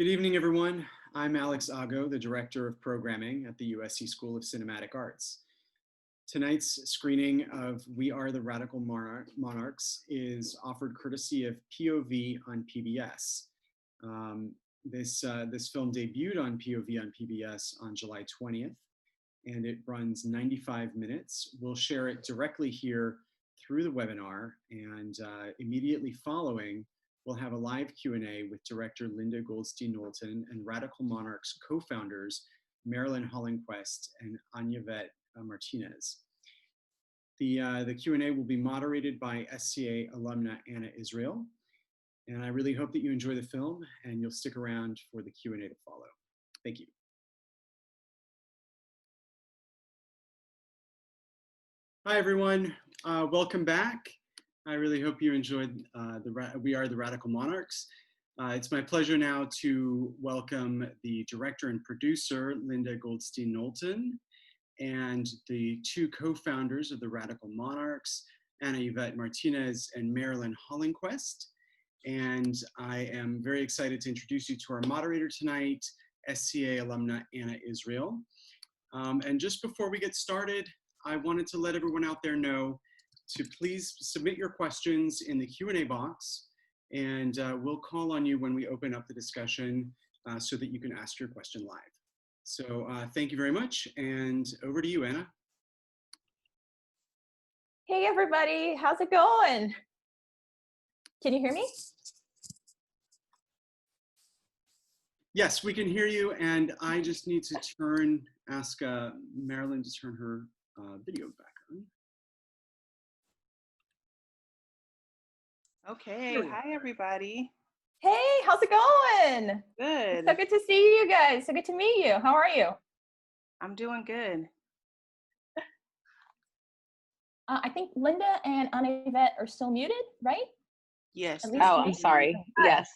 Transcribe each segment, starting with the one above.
Good evening, everyone. I'm Alex Ago, the Director of Programming at the USC School of Cinematic Arts. Tonight's screening of We Are the Radical Monarchs is offered courtesy of POV on PBS. This film debuted on POV on PBS on July 20th, and it runs 95 minutes. We'll share it directly here through the webinar, and immediately following, we'll have a live Q&A with director Linda Goldstein Knowlton and Radical Monarchs co-founders Marilyn, Hollinquest and Anayvette Martinez. The Q&A will be moderated by SCA alumna Anna Israel. And I really hope that you enjoy the film and you'll stick around for the Q&A to follow. Thank you. Hi, everyone. Welcome back. I really hope you enjoyed We Are the Radical Monarchs. It's my pleasure now to welcome the director and producer, Linda Goldstein Knowlton, and the two co-founders of the Radical Monarchs, Anayvette Martinez and Marilyn Hollinquest. And I am very excited to introduce you to our moderator tonight, SCA alumna Anna Israel. And just before we get started, I wanted to let everyone out there know to please submit your questions in the Q&A box, and we'll call on you when we open up the discussion so that you can ask your question live. So thank you very much, and over to you, Anna. Hey everybody, how's it going? Can you hear me? Yes, we can hear you, and I just need to ask Marilyn to turn her video back on. Okay, hi everybody. Hey, how's it going? Good. So good to see you guys. So good to meet you. How are you? I'm doing good. I think Linda and Anayvette are still muted, right? Yes. Oh, I'm sorry. Yes.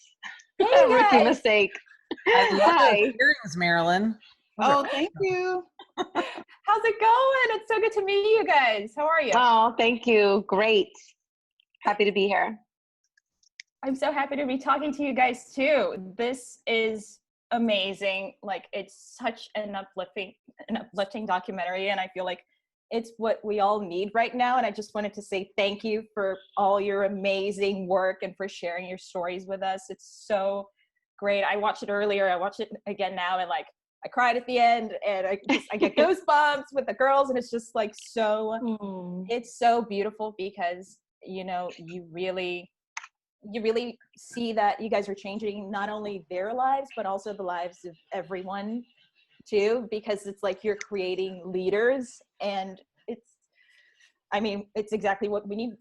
Hey Rookie mistake. I love Hi. those earrings, Marilyn. Oh, thank you. How's it going? It's so good to meet you guys. How are you? Oh, thank you. Great. Happy to be here. I'm so happy to be talking to you guys too. This is amazing. Like, it's such an uplifting documentary, and I feel like it's what we all need right now. And I just wanted to say thank you for all your amazing work and for sharing your stories with us. It's so great. I watched it earlier. I watched it again now, and like I cried at the end, and I get goosebumps with the girls, and it's just like it's so beautiful because, you know, you really see that you guys are changing not only their lives, but also the lives of everyone too, because it's like you're creating leaders, and it's exactly what we need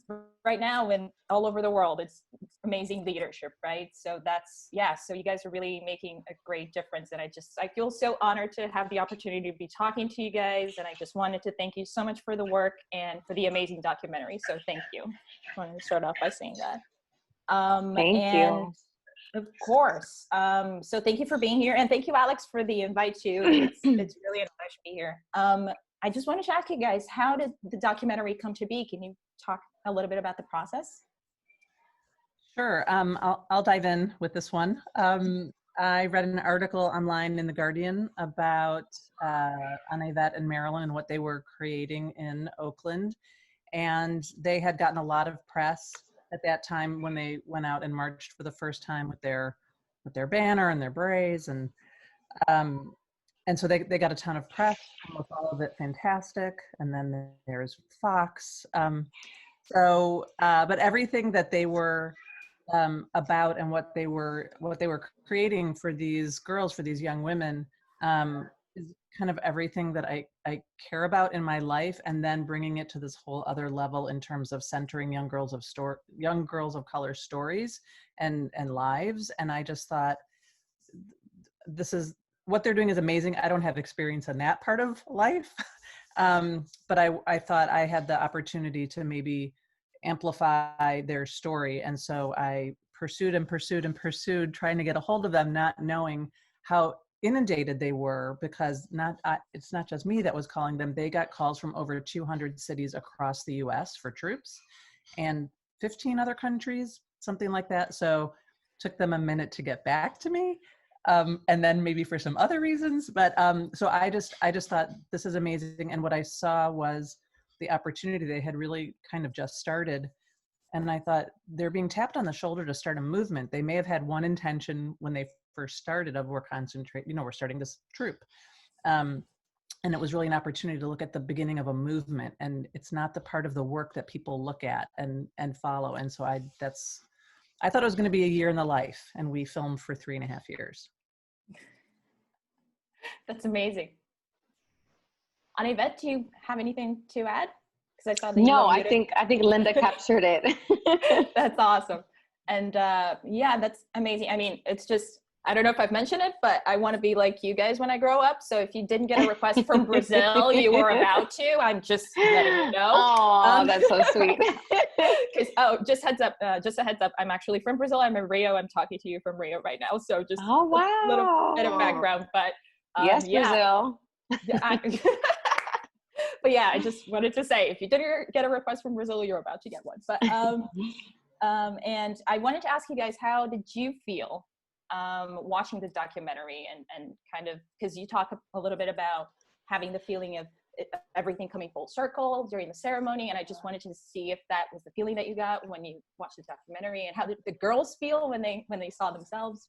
right now and all over the world. It's amazing leadership, right? So so you guys are really making a great difference. And I feel so honored to have the opportunity to be talking to you guys. And I just wanted to thank you so much for the work and for the amazing documentary. So thank you. I wanted to start off by saying that. Thank you. Of course. So thank you for being here, and thank you, Alex, for the invite too. It's really an honor to be here. I just wanted to ask you guys, how did the documentary come to be? Can you talk a little bit about the process? Sure. I'll dive in with this one. I read an article online in The Guardian about Anayvette and Marilyn and what they were creating in Oakland, and they had gotten a lot of press at that time when they went out and marched for the first time with their banner and their berets, and so they got a ton of press, almost all of it fantastic. And then there's Fox. But everything that they were about and what they were creating for these girls, for these young women, is kind of everything that I care about in my life, and then bringing it to this whole other level in terms of centering young girls of color stories and lives. And I just thought, what they're doing is amazing. I don't have experience in that part of life, but I thought I had the opportunity to maybe amplify their story. And so I pursued, trying to get a hold of them, not knowing how inundated they were, because it's not just me that was calling them. They got calls from over 200 cities across the US for troops, and 15 other countries, something like that. So it took them a minute to get back to me. and then maybe for some other reasons. But so I just thought this is amazing. And what I saw was the opportunity they had really kind of just started. And I thought they're being tapped on the shoulder to start a movement. They may have had one intention when they first started of we're starting this troupe. And it was really an opportunity to look at the beginning of a movement, and it's not the part of the work that people look at and follow. And so I thought it was going to be a year in the life, and we filmed for 3.5 years. That's amazing. Anayvette, do you have anything to add? Because I saw that. No, I think Linda captured it. That's awesome. And yeah, that's amazing. I mean, it's just, I don't know if I've mentioned it, but I want to be like you guys when I grow up. So if you didn't get a request from Brazil, you were about to. I'm just letting you know. Oh, that's so sweet. Because just a heads up. I'm actually from Brazil. I'm in Rio. I'm talking to you from Rio right now. So just a little bit of background. But yes, Brazil. But yeah, I just wanted to say, if you didn't get a request from Brazil, you're about to get one. But and I wanted to ask you guys, how did you feel watching the documentary and kind of, because you talk a little bit about having the feeling of everything coming full circle during the ceremony, and I just wanted to see if that was the feeling that you got when you watched the documentary, and how did the girls feel when they saw themselves?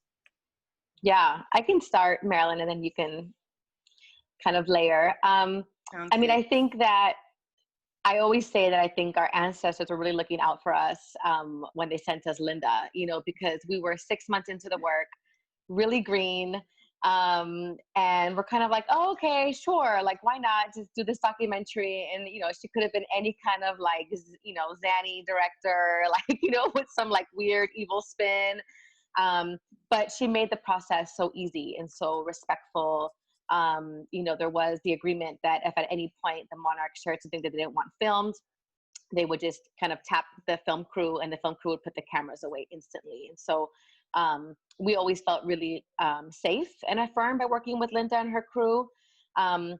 Yeah, I can start, Marilyn, and then you can kind of layer. I mean, I think that I always say that I think our ancestors were really looking out for us when they sent us Linda, because we were 6 months into the work, really green. And we're kind of like, oh, okay, sure. Like, why not just do this documentary? And, she could have been any kind of like, zany director, like, with some like weird evil spin. But she made the process so easy and so respectful. There was the agreement that if at any point the Monarchs shared something that they didn't want filmed, they would just kind of tap the film crew, and the film crew would put the cameras away instantly. And so we always felt really safe and affirmed by working with Linda and her crew. And,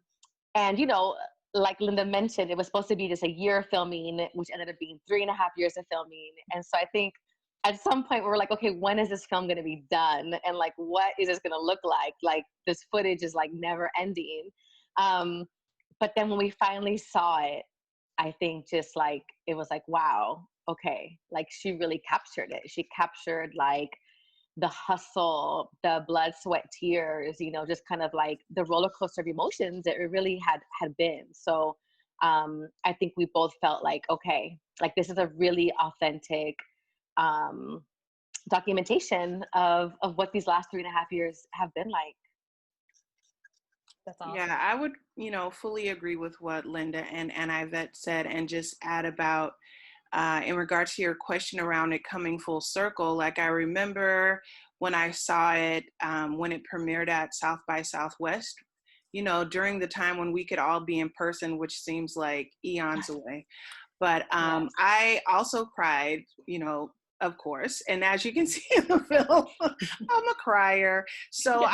like Linda mentioned, it was supposed to be just a year of filming, which ended up being 3.5 years of filming. And so I think at some point we were like, okay, when is this film going to be done? And like, what is this going to look like? Like, this footage is like never ending. But then when we finally saw it, I think just like, it was like, wow, okay. Like, she really captured it. She captured like the hustle, the blood, sweat, tears, just kind of like the roller coaster of emotions that it really had been. So I think we both felt like, okay, like this is a really authentic documentation of what these last 3.5 years have been like. That's awesome. Yeah, I would, fully agree with what Linda and Anayvette said, and just add about in regard to your question around it coming full circle. Like, I remember when I saw it, when it premiered at South by Southwest, during the time when we could all be in person, which seems like eons away. But Yes. I also cried, of course. And as you can see in the film, I'm a crier. So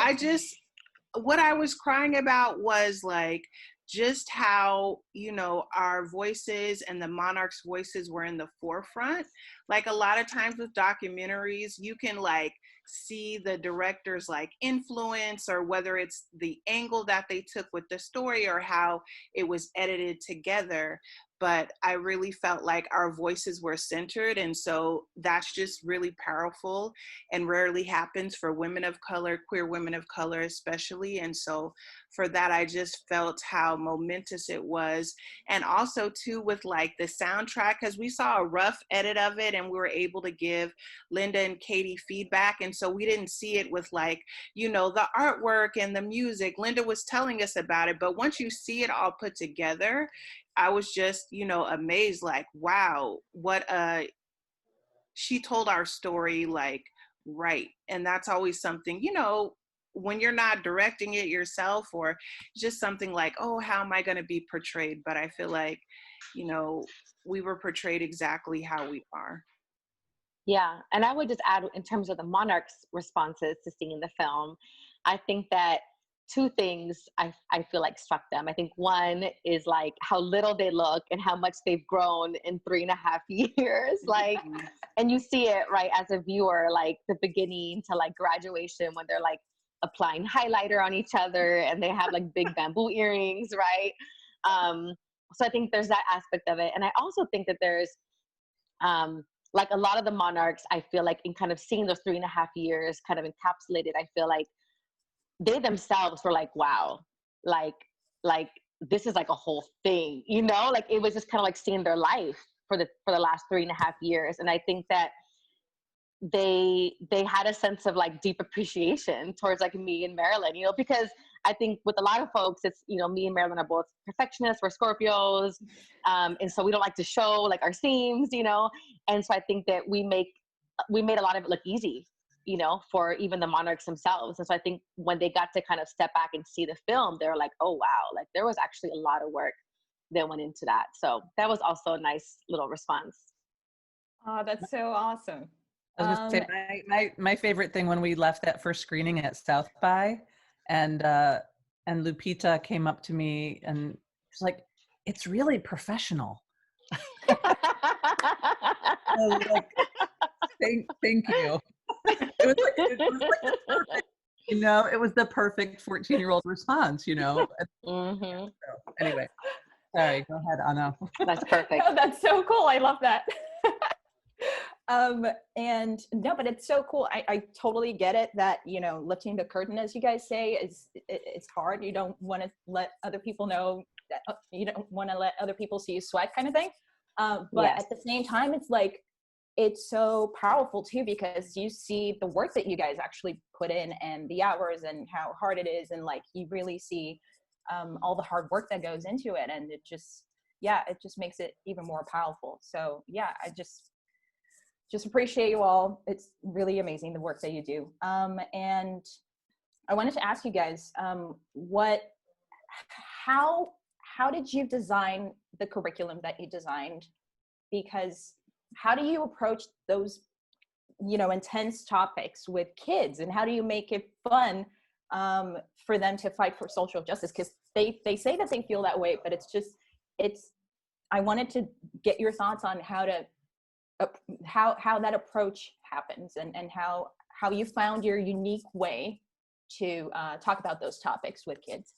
what I was crying about was like, just how, our voices and the Monarchs' voices were in the forefront. Like, a lot of times with documentaries, you can like see the director's like influence, or whether it's the angle that they took with the story or how it was edited together. But I really felt like our voices were centered. And so that's just really powerful and rarely happens for women of color, queer women of color especially. And so for that, I just felt how momentous it was. And also too, with like the soundtrack, because we saw a rough edit of it and we were able to give Linda and Katie feedback. And so we didn't see it with like, the artwork and the music. Linda was telling us about it, but once you see it all put together, I was just, amazed, like, wow, she told our story, like, right. And that's always something, when you're not directing it yourself, or just something like, oh, how am I going to be portrayed? But I feel like, we were portrayed exactly how we are. Yeah. And I would just add, in terms of the Monarchs' responses to seeing the film, I think that two things I feel like struck them. I think one is like how little they look and how much they've grown in 3.5 years. Like, and you see it right as a viewer, like the beginning to like graduation, when they're like applying highlighter on each other, and they have like big bamboo earrings, right? So I think there's that aspect of it. And I also think that there's like a lot of the monarchs, I feel like in kind of seeing those 3.5 years kind of encapsulated, I feel like they themselves were like, wow, like this is like a whole thing, you know, like it was just kind of like seeing their life for the last 3.5 years. And I think that they had a sense of like deep appreciation towards like me and Marilyn, you know, because I think with a lot of folks, it's, you know, me and Marilyn are both perfectionists, we're Scorpios. And so we don't like to show like our seams, you know? And so I think that we made a lot of it look easy, you know, for even the monarchs themselves. And so I think when they got to kind of step back and see the film, they were like, oh, wow, like there was actually a lot of work that went into that. So that was also a nice little response. Oh, that's so awesome. I was going to say, my favorite thing when we left that first screening at South by, and Lupita came up to me and she's like, "It's really professional." I was like, thank you. It was like the perfect, you know, it was the perfect 14-year-old response, you know. Mm-hmm. So, anyway, sorry, go ahead, Anna. That's perfect. No, that's so cool. I love that. And no, but it's so cool. I totally get it that, you know, lifting the curtain, as you guys say, it's hard. You don't want to let other people know that, you don't want to let other people see you sweat kind of thing. But yes. At the same time, it's like, it's so powerful too, because you see the work that you guys actually put in and the hours and how hard it is. And like, you really see all the hard work that goes into it. And it just makes it even more powerful. So yeah, I just appreciate you all. It's really amazing, the work that you do. And I wanted to ask you guys, how did you design the curriculum that you designed? Because how do you approach those, you know, intense topics with kids, and how do you make it fun for them to fight for social justice? Because they say that they feel that way, but I wanted to get your thoughts on how that approach happens, and how you found your unique way to talk about those topics with kids.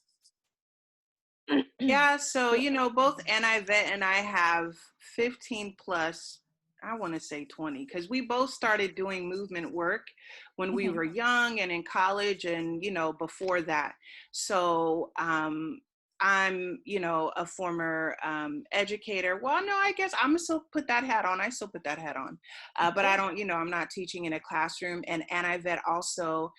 Yeah, so, you know, both Anayvette and I have 15 plus, I want to say 20, because we both started doing movement work when we were young and in college and, you know, before that. So I'm, you know, a former educator. Well, no, I guess I'm still put that hat on. I still put that hat on. But I don't, you know, I'm not teaching in a classroom. And Anayvette also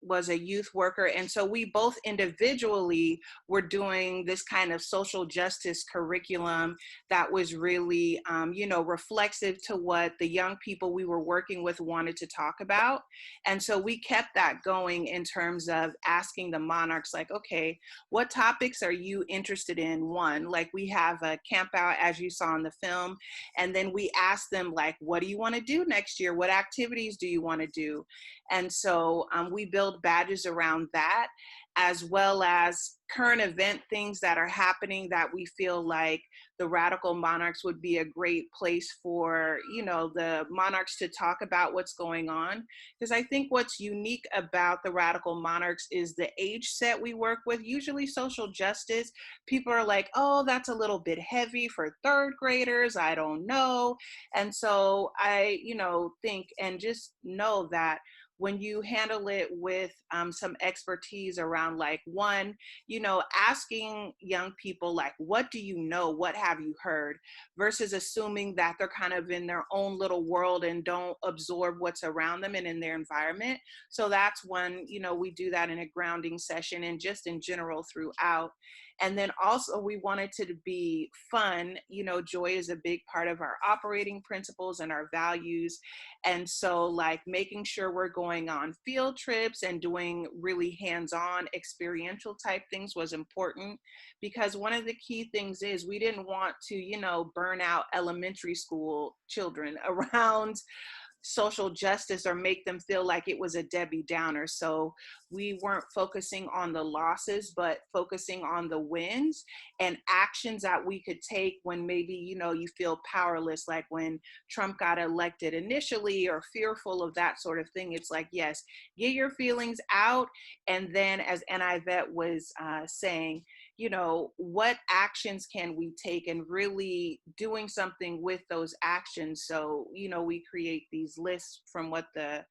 was a youth worker. And so we both individually were doing this kind of social justice curriculum that was really, you know, reflexive to what the young people we were working with wanted to talk about. And so we kept that going in terms of asking the monarchs, like, okay, what topics are you interested in? One, like we have a camp out, as you saw in the film. And then we asked them, like, what do you want to do next year? What activities do you want to do? And so we build badges around that, as well as current event things that are happening that we feel like the Radical Monarchs would be a great place for, you know, the monarchs to talk about what's going on. Because I think what's unique about the Radical Monarchs is the age set we work with. Usually social justice, people are like, oh, that's a little bit heavy for third graders, I don't know. And so I, you know, think and just know that when you handle it with some expertise around, like, one, you know, asking young people, like, what do you know? What have you heard? Versus assuming that they're kind of in their own little world and don't absorb what's around them and in their environment. So that's when, you know, we do that in a grounding session and just in general throughout. And then also we wanted to be fun. You know, joy is a big part of our operating principles and our values. And so, like, making sure we're going on field trips and doing really hands-on experiential type things was important, because one of the key things is we didn't want to, you know, burn out elementary school children around social justice or make them feel like it was a Debbie Downer. So we weren't focusing on the losses, but focusing on the wins and actions that we could take when maybe, you know, you feel powerless, like when Trump got elected initially, or fearful of that sort of thing. It's like, yes, get your feelings out. And then, as Anayvette was saying, you know, what actions can we take, and really doing something with those actions. So, you know, we create these lists from what the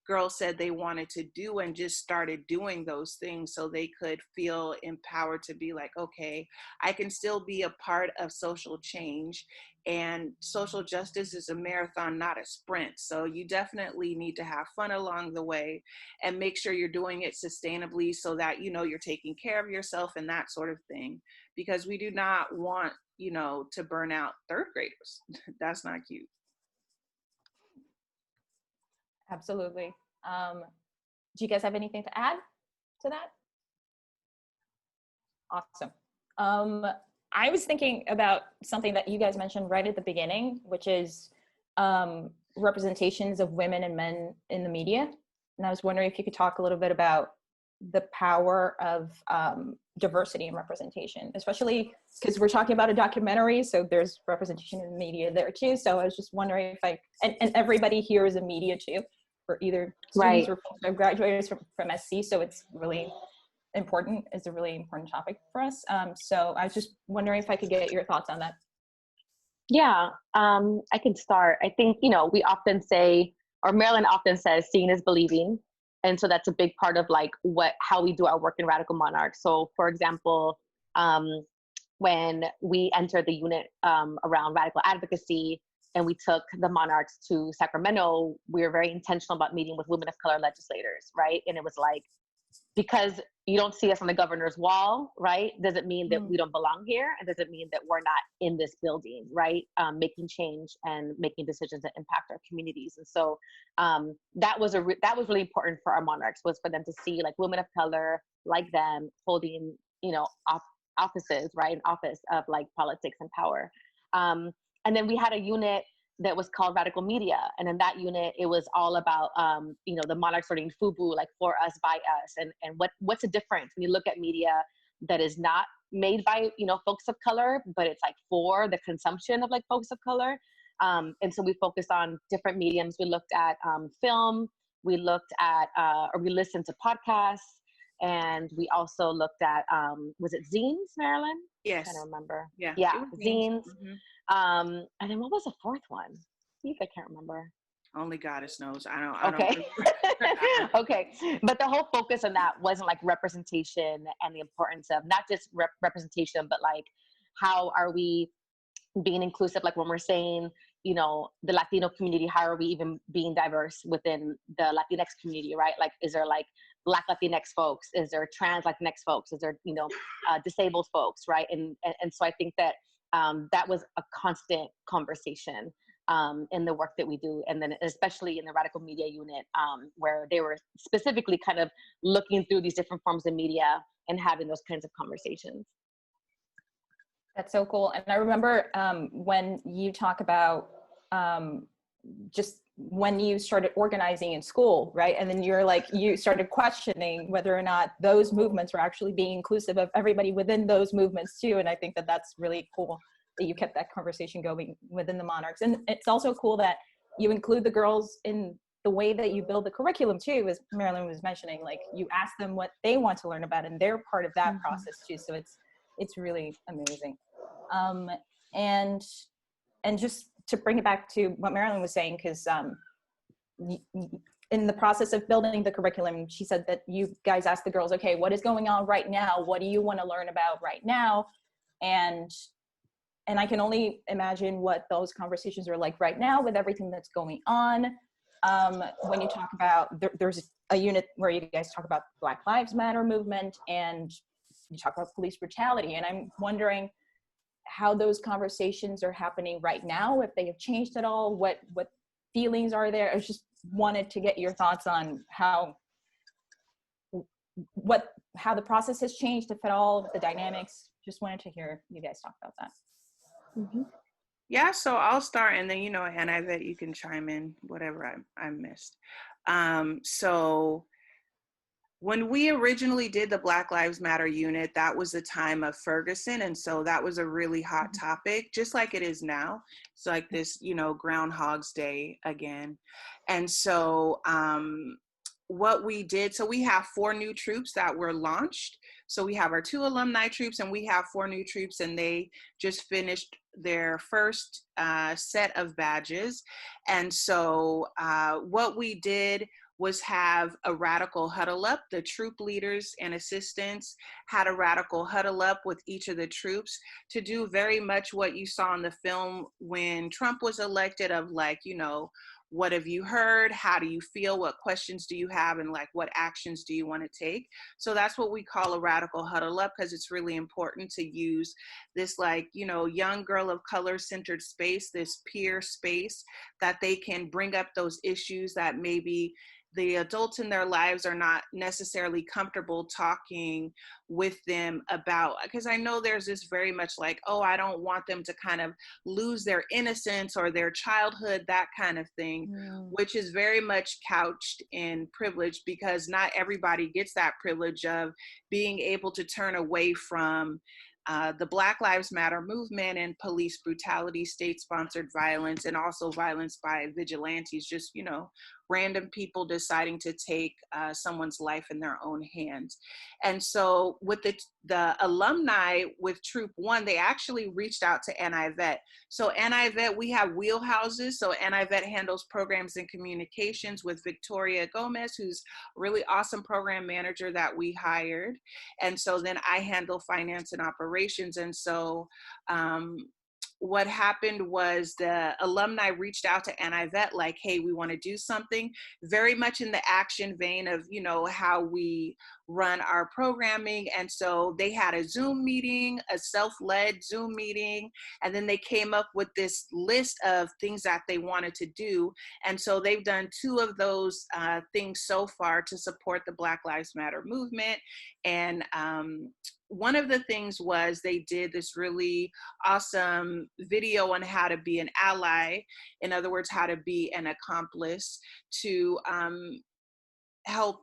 girls said they wanted to do, and just started doing those things so they could feel empowered to be like, okay, I can still be a part of social change. And social justice is a marathon, not a sprint. So you definitely need to have fun along the way, and make sure you're doing it sustainably, so that, you know, you're taking care of yourself and that sort of thing. Because we do not want, you know, to burn out third graders. That's not cute. Absolutely. Do you guys have anything to add to that? Awesome. I was thinking about something that you guys mentioned right at the beginning, which is representations of women and men in the media. And I was wondering if you could talk a little bit about the power of diversity and representation, especially because we're talking about a documentary, so there's representation in the media there too. So I was just wondering if and everybody here is in media too, for either students or graduates from SC, so it's really important. It's a really important topic for us. So I was just wondering if I could get your thoughts on that. Yeah, I can start. I think, you know, we often say, or Marilyn often says, seeing is believing. And so that's a big part of like how we do our work in Radical Monarchs. So for example, when we entered the unit around radical advocacy, and we took the Monarchs to Sacramento, we were very intentional about meeting with women of color legislators, right? And it was like, because you don't see us on the governor's wall, right? Doesn't mean that we don't belong here, and doesn't mean that we're not in this building, right? Making change and making decisions that impact our communities. And so that was really important for our Monarchs, was for them to see like women of color like them holding, you know, offices, right? An office of like politics and power. And then we had a unit that was called Radical Media. And in that unit, it was all about, you know, the Monarchs starting FUBU, like for us, by us. And what's the difference when you look at media that is not made by, you know, folks of color, but it's like for the consumption of like folks of color. And so we focused on different mediums. We looked at film, we looked at, or we listened to podcasts. And we also looked at, was it zines, Marilyn? Yes. I don't remember. Yeah. Zines. Mm-hmm. And then what was the fourth one? See if I can't remember. Only Goddess knows. I don't. Okay. Okay. But the whole focus on that wasn't like representation and the importance of not just representation, but like how are we being inclusive? Like when we're saying, you know, the Latino community, how are we even being diverse within the Latinx community, right? Like, is there like Black Latinx folks? Is there trans Latinx folks? Is there, you know, disabled folks, right? And so I think that that was a constant conversation in the work that we do. And then especially in the Radical Media unit, where they were specifically kind of looking through these different forms of media and having those kinds of conversations. That's so cool. And I remember when you talk about just when you started organizing in school, right? And then you started questioning whether or not those movements were actually being inclusive of everybody within those movements too. And I think that that's really cool that you kept that conversation going within the Monarchs. And it's also cool that you include the girls in the way that you build the curriculum too, as Marilyn was mentioning, like you ask them what they want to learn about, and they're part of that process too. So it's really amazing. And just to bring it back to what Marilyn was saying, because in the process of building the curriculum, she said that you guys asked the girls, okay, what is going on right now? What do you want to learn about right now? And I can only imagine what those conversations are like right now with everything that's going on. When you talk about, there's a unit where you guys talk about Black Lives Matter movement, and you talk about police brutality. And I'm wondering how those conversations are happening right now, if they have changed at all, what feelings are there. I just wanted to get your thoughts on how the process has changed, if at all, the dynamics. Just wanted to hear you guys talk about that. Mm-hmm. Yeah, so I'll start, and then, you know, Anayvette, you can chime in whatever I missed. So When we originally did the Black Lives Matter unit, that was the time of Ferguson. And so that was a really hot topic, just like it is now. It's like this, Groundhog's Day again. And so what we did, so we have 4 new troops that were launched. So we have our 2 alumni troops and we have 4 new troops, and they just finished their first set of badges. And so what we did was have a radical huddle up. The troop leaders and assistants had a radical huddle up with each of the troops to do very much what you saw in the film when Trump was elected, of like, what have you heard? How do you feel? What questions do you have? And like, what actions do you want to take? So that's what we call a radical huddle up, because it's really important to use this like, young girl of color centered space, this peer space, that they can bring up those issues that maybe the adults in their lives are not necessarily comfortable talking with them about, because I know there's this very much like, oh, I don't want them to kind of lose their innocence or their childhood, that kind of thing, which is very much couched in privilege, because not everybody gets that privilege of being able to turn away from the Black Lives Matter movement and police brutality, state-sponsored violence, and also violence by vigilantes, just, random people deciding to take someone's life in their own hands. And so with the alumni with Troop 1, they actually reached out to Anayvette. So Anayvette, we have wheelhouses. So Anayvette handles programs and communications with Victoria Gomez, who's a really awesome program manager that we hired. And so then I handle finance and operations. And so what happened was the alumni reached out to Anayvette like, hey, we want to do something, very much in the action vein of, how we run our programming. And so they had a Zoom meeting, a self-led Zoom meeting, and then they came up with this list of things that they wanted to do. And so they've done 2 of those things so far to support the Black Lives Matter movement. And one of the things was they did this really awesome video on how to be an ally. In other words, how to be an accomplice to help,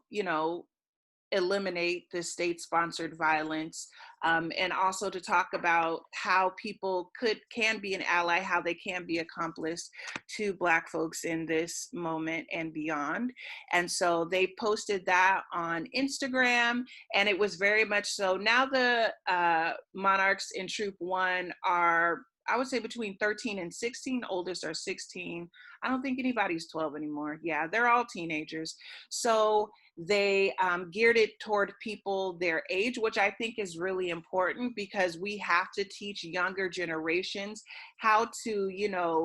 eliminate the state-sponsored violence, and also to talk about how people can be an ally, how they can be accomplice to Black folks in this moment and beyond. And so they posted that on Instagram, and it was very much so. Now the Monarchs in Troop 1 are, I would say, between 13 and 16. Oldest are 16. I don't think anybody's 12 anymore. Yeah, they're all teenagers. So they geared it toward people their age, which I think is really important, because we have to teach younger generations how to,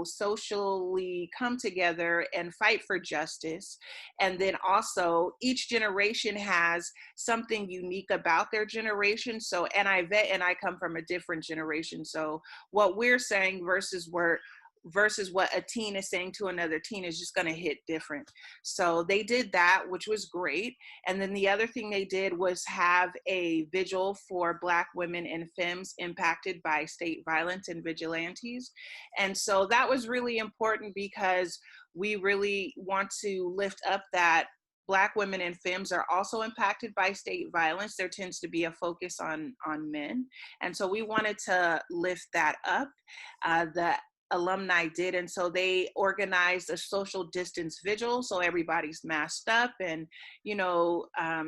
socially come together and fight for justice. And then also each generation has something unique about their generation. So Anayvette and I come from a different generation. So what we're saying versus what a teen is saying to another teen is just going to hit different. So they did that, which was great. And then the other thing they did was have a vigil for Black women and femmes impacted by state violence and vigilantes. And so that was really important, because we really want to lift up that Black women and femmes are also impacted by state violence. There tends to be a focus on men. And so we wanted to lift that up. The alumni did, and so they organized a social distance vigil, so everybody's masked up and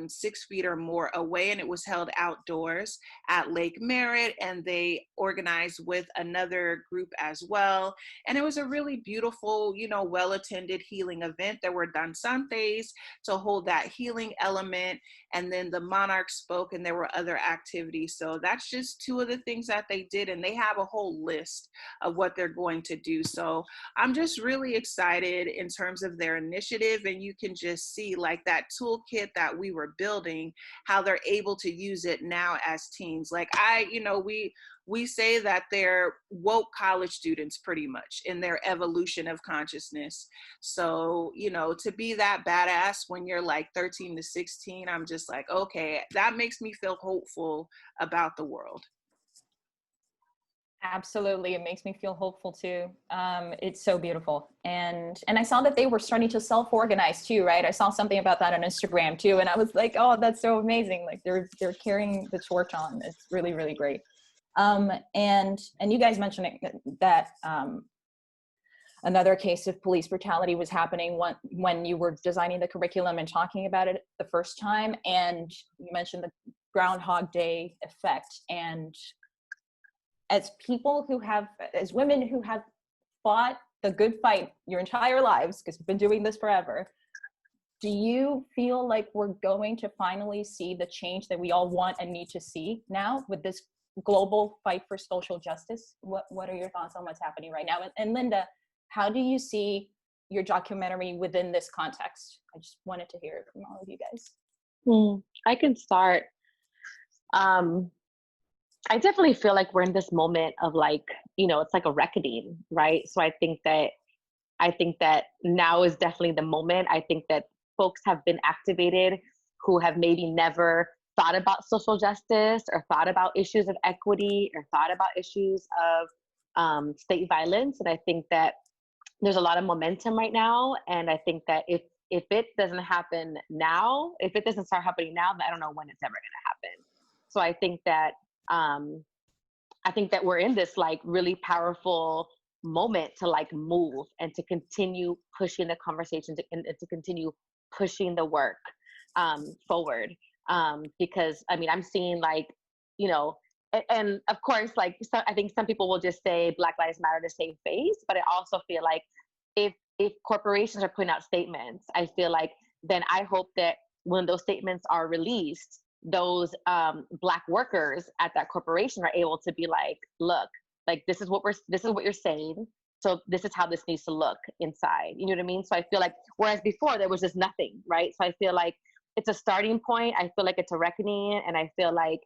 6 feet or more away, and it was held outdoors at Lake Merritt, and they organized with another group as well, and it was a really beautiful, well-attended healing event. There were danzantes to hold that healing element, and then the Monarchs spoke, and there were other activities. So that's just 2 of the things that they did, and they have a whole list of what they're going to do. So I'm just really excited in terms of their initiative, and you can just see like that toolkit that we were building, how they're able to use it now as teens. Like we say that they're woke college students pretty much in their evolution of consciousness. So, to be that badass when you're like 13 to 16, I'm just like, okay, that makes me feel hopeful about the world. Absolutely, it makes me feel hopeful too. It's so beautiful, and I saw that they were starting to self-organize too, right? I saw something about that on Instagram too, and I was like, oh, that's so amazing! Like they're carrying the torch on. It's really, really great. And you guys mentioned that another case of police brutality was happening when you were designing the curriculum and talking about it the first time, and you mentioned the Groundhog Day effect. And as women who have fought the good fight your entire lives, because you've been doing this forever, do you feel like we're going to finally see the change that we all want and need to see now with this global fight for social justice? What are your thoughts on what's happening right now? And Linda, how do you see your documentary within this context? I just wanted to hear it from all of you guys. I can start. I definitely feel like we're in this moment of like, it's like a reckoning, right? So I think that now is definitely the moment. I think that folks have been activated who have maybe never thought about social justice or thought about issues of equity or thought about issues of state violence. And I think that there's a lot of momentum right now. And I think that if it doesn't happen now, if it doesn't start happening now, then I don't know when it's ever going to happen. So I think that we're in this like really powerful moment to like move and to continue pushing the conversation and to continue pushing the work forward. Because I mean, I'm seeing like, and of course, like I think some people will just say Black Lives Matter to save face, but I also feel like if corporations are putting out statements, I feel like then I hope that when those statements are released, those Black workers at that corporation are able to be like, look, like this is what you're saying, so this is how this needs to look inside. You know what I mean? So I feel like whereas before there was just nothing, right? So I feel like it's a starting point. I feel like it's a reckoning, and I feel like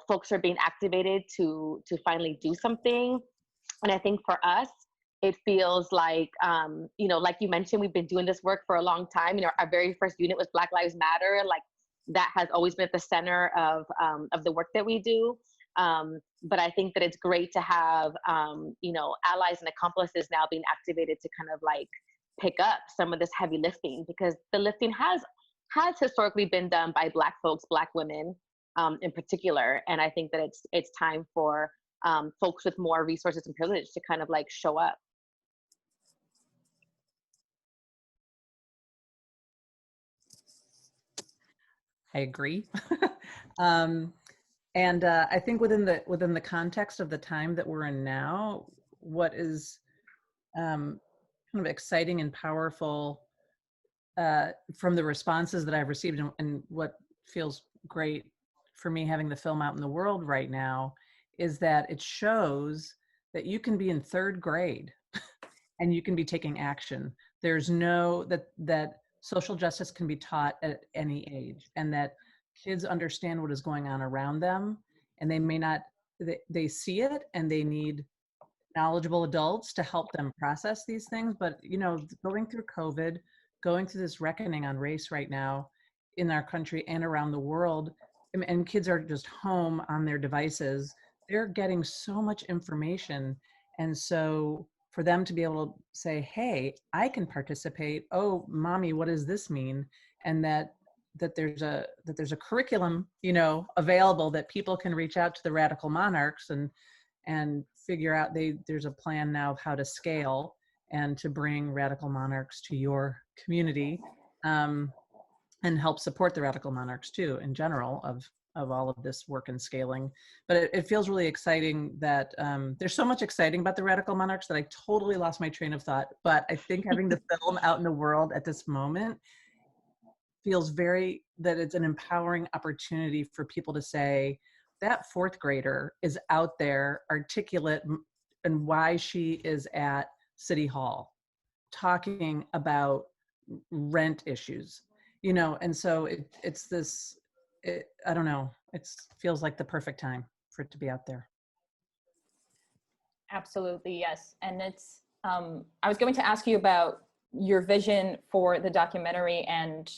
folks are being activated to finally do something. And I think for us, it feels like like you mentioned, we've been doing this work for a long time. Our very first unit was Black Lives Matter. Like that has always been at the center of the work that we do. But I think that it's great to have, allies and accomplices now being activated to kind of like pick up some of this heavy lifting, because the lifting has historically been done by Black folks, Black women in particular. And I think that it's time for folks with more resources and privilege to kind of like show up. I agree. And I think within the context of the time that we're in now, what is kind of exciting and powerful from the responses that I've received, and what feels great for me having the film out in the world right now, is that it shows that you can be in third grade and you can be taking action. There's that social justice can be taught at any age, and that kids understand what is going on around them, and they may not, they see it and they need knowledgeable adults to help them process these things. But, going through COVID, going through this reckoning on race right now in our country and around the world, and kids are just home on their devices, they're getting so much information. And so for them to be able to say, hey, I can participate. Oh, mommy, what does this mean? And that there's a curriculum, available, that people can reach out to the Radical Monarchs and figure out there's a plan now of how to scale and to bring Radical Monarchs to your community, and help support the Radical Monarchs too, in general, of all of this work and scaling. But it feels really exciting that there's so much exciting about the Radical Monarchs that I totally lost my train of thought. But I think having the film out in the world at this moment feels that it's an empowering opportunity for people to say that fourth grader is out there articulate and why she is at City Hall talking about rent issues, and so I don't know, it feels like the perfect time for it to be out there. Absolutely, yes. And it's, I was going to ask you about your vision for the documentary and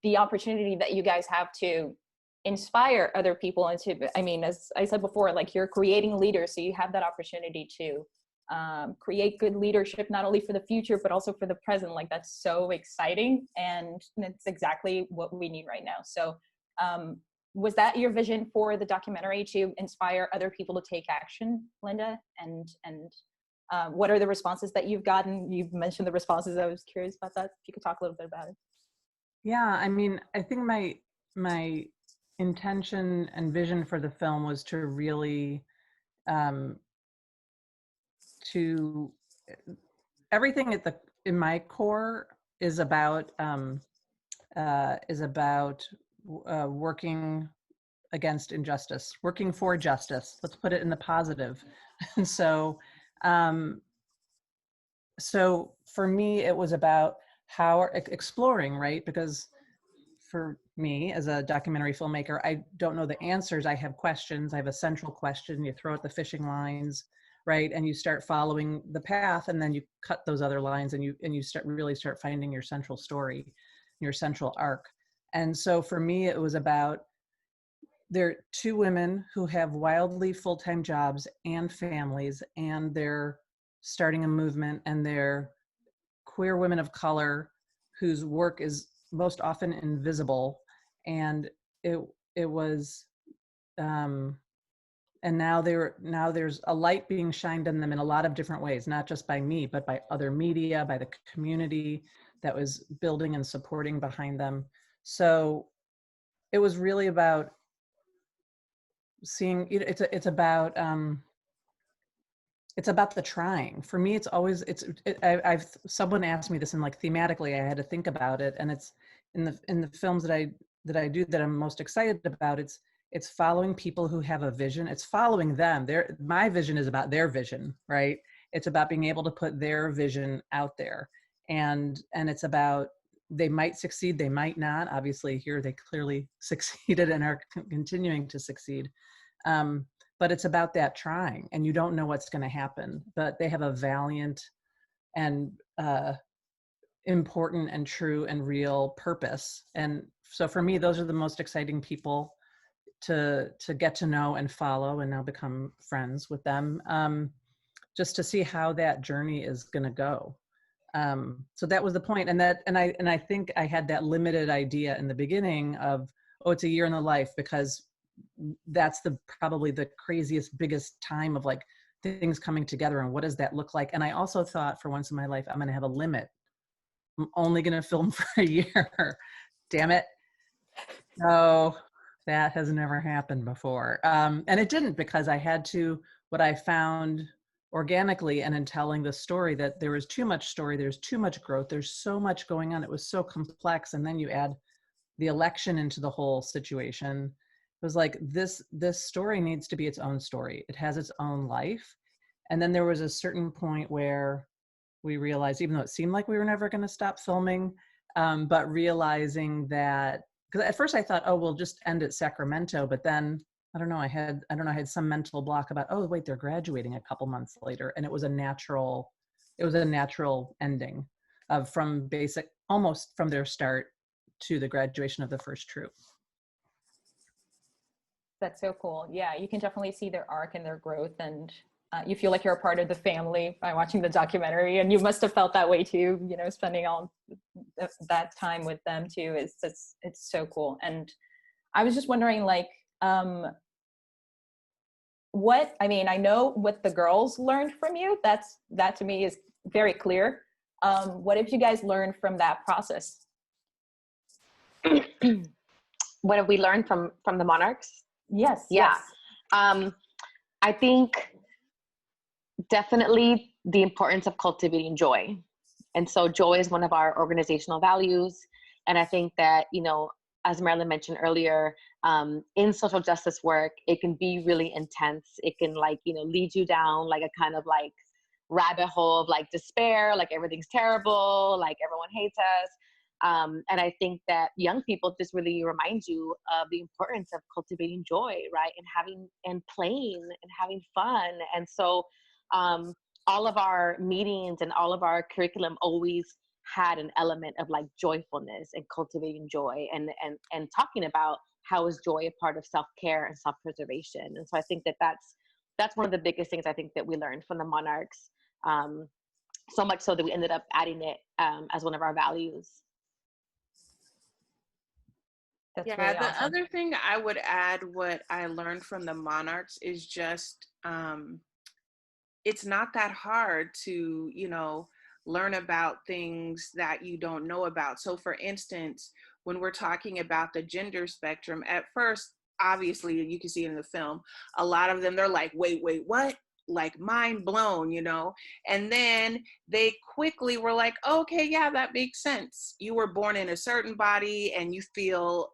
the opportunity that you guys have to inspire other people into, I mean, as I said before, like you're creating leaders, so you have that opportunity to create good leadership, not only for the future, but also for the present. Like that's so exciting, and it's exactly what we need right now. So was that your vision for the documentary, to inspire other people to take action, Linda? And what are the responses that you've gotten? You've mentioned the responses. I was curious about that. If you could talk a little bit about it. Yeah, I mean, I think my intention and vision for the film was to really to everything in my core is about working against injustice, working for justice. Let's put it in the positive. And so for me, it was about how exploring, right? Because for me as a documentary filmmaker, I don't know the answers. I have questions. I have a central question. You throw out the fishing lines, right? And you start following the path, and then you cut those other lines, and you start finding your central story, your central arc. And so for me, it was about, there are two women who have wildly full-time jobs and families, and they're starting a movement, and they're queer women of color whose work is most often invisible. And it was and now there's a light being shined on them in a lot of different ways, not just by me, but by other media, by the community that was building and supporting behind them. So it was really about seeing, it's about the trying. For me, it's always, someone asked me this, and like thematically, I had to think about it. And it's in the films that I do that I'm most excited about, it's following people who have a vision. It's following them. My vision is about their vision, right? It's about being able to put their vision out there. And it's about, they might succeed, they might not. Obviously here they clearly succeeded and are continuing to succeed. But it's about that trying, and you don't know what's going to happen, but they have a valiant and important and true and real purpose. And so for me, those are the most exciting people to get to know and follow, and now become friends with them, just to see how that journey is going to go. So that was the point. And I think I had that limited idea in the beginning of, oh, it's a year in the life, because that's probably the craziest, biggest time of like things coming together, and what does that look like? And I also thought, for once in my life, I'm going to have a limit. I'm only going to film for a year. Damn it. No, that has never happened before. And it didn't, because I had to, what I found organically and in telling the story, that there was too much story, there's too much growth, there's so much going on. It was so complex. And then you add the election into the whole situation. It was like, this story needs to be its own story. It has its own life. And then there was a certain point where we realized, even though it seemed like we were never going to stop filming, but realizing that, because at first I thought, oh, we'll just end at Sacramento. But then I had some mental block about, oh, wait, they're graduating a couple months later. And it was a natural ending from basic, almost from their start to the graduation of the first troop. That's so cool. Yeah, you can definitely see their arc and their growth, and you feel like you're a part of the family by watching the documentary, and you must have felt that way too, spending all that time with them too. It's so cool. And I was just wondering, like, I know what the girls learned from you. That to me is very clear. What did you guys learn from that process? What have we learned from the Monarchs? Yes. Yeah. Yes. I think definitely the importance of cultivating joy. And so joy is one of our organizational values. And I think that, as Marilyn mentioned earlier, in social justice work, it can be really intense. It can lead you down like a kind of like rabbit hole of like despair, like everything's terrible, like everyone hates us. And I think that young people just really remind you of the importance of cultivating joy, right? And playing and having fun. And so all of our meetings and all of our curriculum always had an element of like joyfulness and cultivating joy and talking about how is joy a part of self-care and self-preservation. And so I think that that's one of the biggest things I think that we learned from the Monarchs, so much so that we ended up adding it as one of our values. That's Yeah, really the awesome. other thing I would add, what I learned from the Monarchs is just, it's not that hard to, learn about things that you don't know about. So for instance, when we're talking about the gender spectrum, at first, obviously you can see it in the film, a lot of them, they're like, wait, what? Like mind blown, and then they quickly were like, okay, yeah, that makes sense. You were born in a certain body and you feel,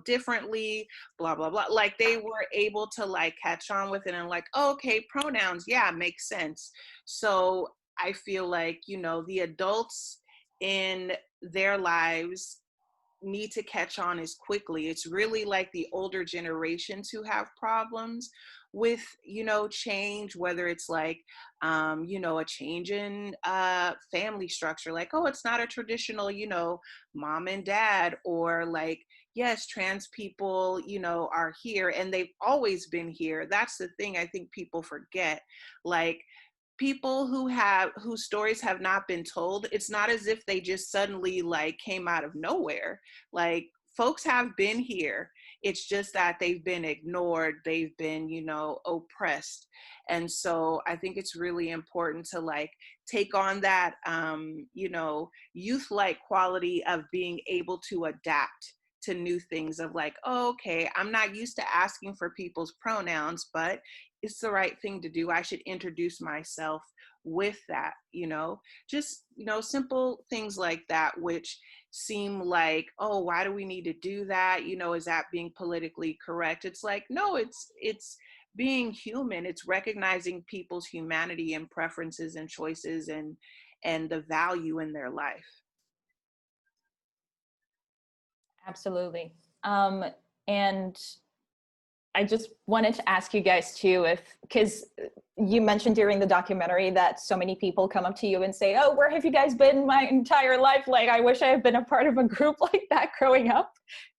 differently, blah, blah, blah. Like they were able to like catch on with it and like, okay, pronouns, yeah, makes sense. So I feel like, the adults in their lives need to catch on as quickly. It's really like the older generations who have problems with, change, whether it's like, a change in family structure, like, oh, it's not a traditional, mom and dad, or like, yes, trans people, are here and they've always been here. That's the thing I think people forget. Like, people whose stories have not been told, it's not as if they just suddenly like came out of nowhere. Like, folks have been here. It's just that they've been ignored, they've been, oppressed. And so I think it's really important to like take on that, youth-like quality of being able to adapt to new things, of like, oh, okay, I'm not used to asking for people's pronouns, but it's the right thing to do. I should introduce myself with that, just, simple things like that, which seem like, oh, why do we need to do that? Is that being politically correct? It's like, no, it's being human. It's recognizing people's humanity and preferences and choices and the value in their life. Absolutely. And I just wanted to ask you guys too, because you mentioned during the documentary that so many people come up to you and say, oh, where have you guys been my entire life? Like, I wish I had been a part of a group like that growing up.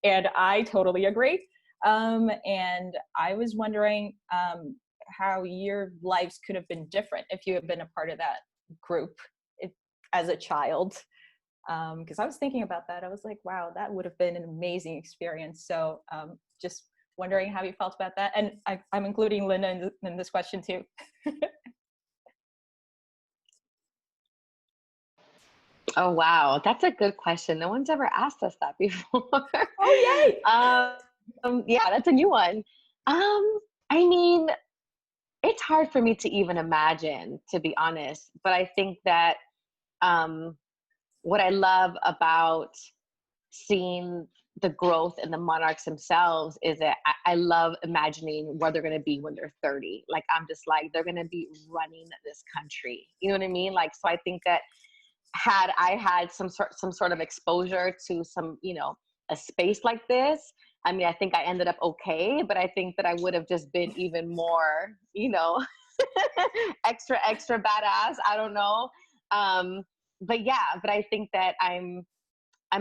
And I totally agree. And I was wondering how your lives could have been different if you had been a part of that group as a child. Because I was thinking about that. I was like, wow, that would have been an amazing experience. So just wondering how you felt about that. And I'm including Lena in this question too. Oh, wow. That's a good question. No one's ever asked us that before. Oh, yay. Yeah, that's a new one. I mean, it's hard for me to even imagine, to be honest. But I think that what I love about seeing the growth in the Monarchs themselves is that I love imagining where they're going to be when they're 30. Like, I'm just like, they're going to be running this country. You know what I mean? Like, so I think that had I had some sort of exposure to some, a space like this, I mean, I think I ended up okay, but I think that I would have just been even more, extra badass. I don't know. But yeah, but I think that I'm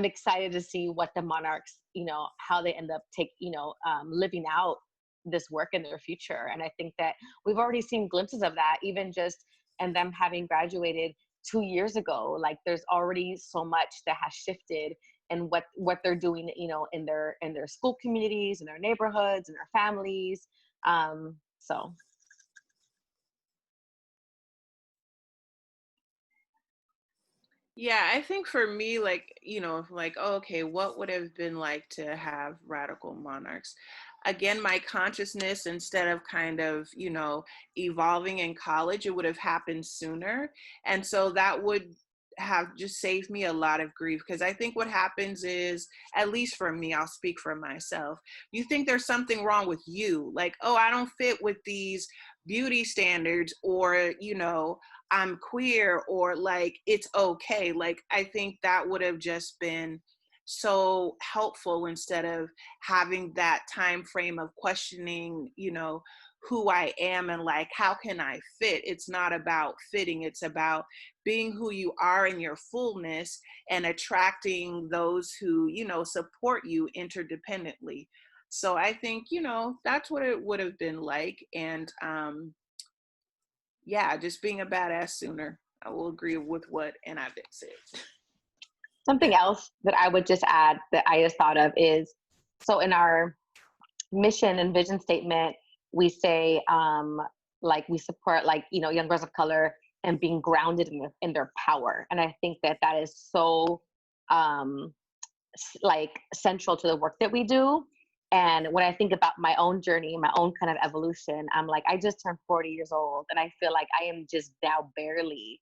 excited to see what the Monarchs, how they end up living out this work in their future. And I think that we've already seen glimpses of that, even just and them having graduated 2 years ago. Like, there's already so much that has shifted and what they're doing, in their school communities, in their neighborhoods, in their families. So. Yeah, I think for me, like, oh, okay, what would have been like to have radical monarchs? Again, my consciousness, instead of kind of, evolving in college, it would have happened sooner. And so that would have just saved me a lot of grief, because I think what happens is, at least for me, I'll speak for myself, you think there's something wrong with you, like, oh, I don't fit with these beauty standards, or I'm queer, or like, it's okay. Like, I think that would have just been so helpful, instead of having that time frame of questioning, who I am and like, how can I fit? It's not about fitting. It's about being who you are in your fullness and attracting those who, support you interdependently. So I think, that's what it would have been like. And yeah, just being a badass sooner. I will agree with what Anayvette said. Something else that I would just add that I just thought of is, so in our mission and vision statement, we say we support young girls of color and being grounded in their power. And I think that is so central to the work that we do. And when I think about my own journey, my own kind of evolution, I'm like, I just turned 40 years old, and I feel like I am just now barely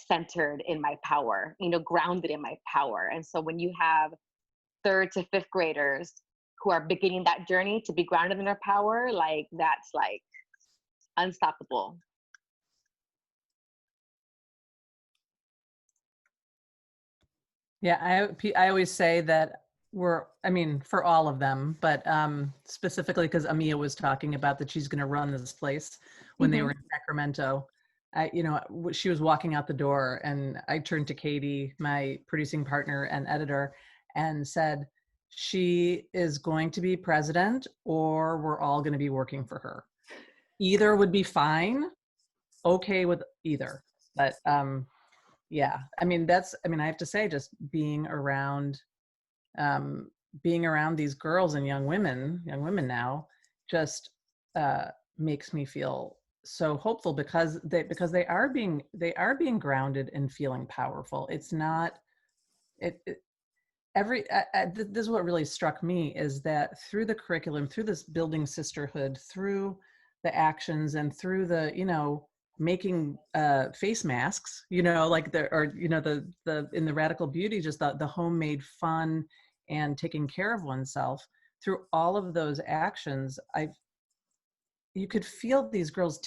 centered in my power, grounded in my power. And so when you have 3rd to 5th graders who are beginning that journey to be grounded in their power, that's unstoppable. Yeah, I always say that for all of them, but specifically because Amia was talking about that she's going to run this place when they were in Sacramento. She was walking out the door, and I turned to Katie, my producing partner and editor, and said, she is going to be president, or we're all going to be working for her. Either would be fine. Okay with either. But yeah, I have to say, just being around these girls and young women now just makes me feel so hopeful, because they are being grounded and feeling powerful. It's not this is what really struck me, is that through the curriculum, through this building sisterhood, through the actions, and through the making face masks, in the Radical Beauty, just the homemade fun and taking care of oneself, through all of those actions, you could feel these girls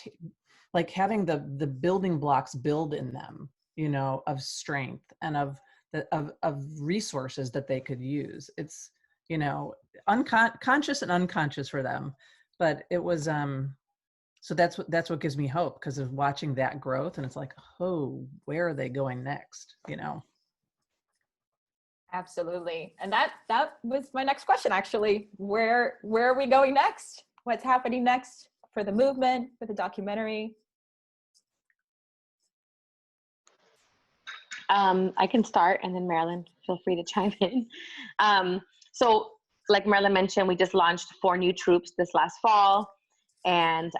having the building blocks build in them, of strength and of resources that they could use. It's, conscious and unconscious for them, but it was, so that's what gives me hope, because of watching that growth. And it's like, oh, where are they going next? Absolutely. And that was my next question, actually. Where are we going next? What's happening next for the movement, for the documentary? I can start, and then Marilyn, feel free to chime in. So like Marilyn mentioned, we just launched 4 new troops this last fall. And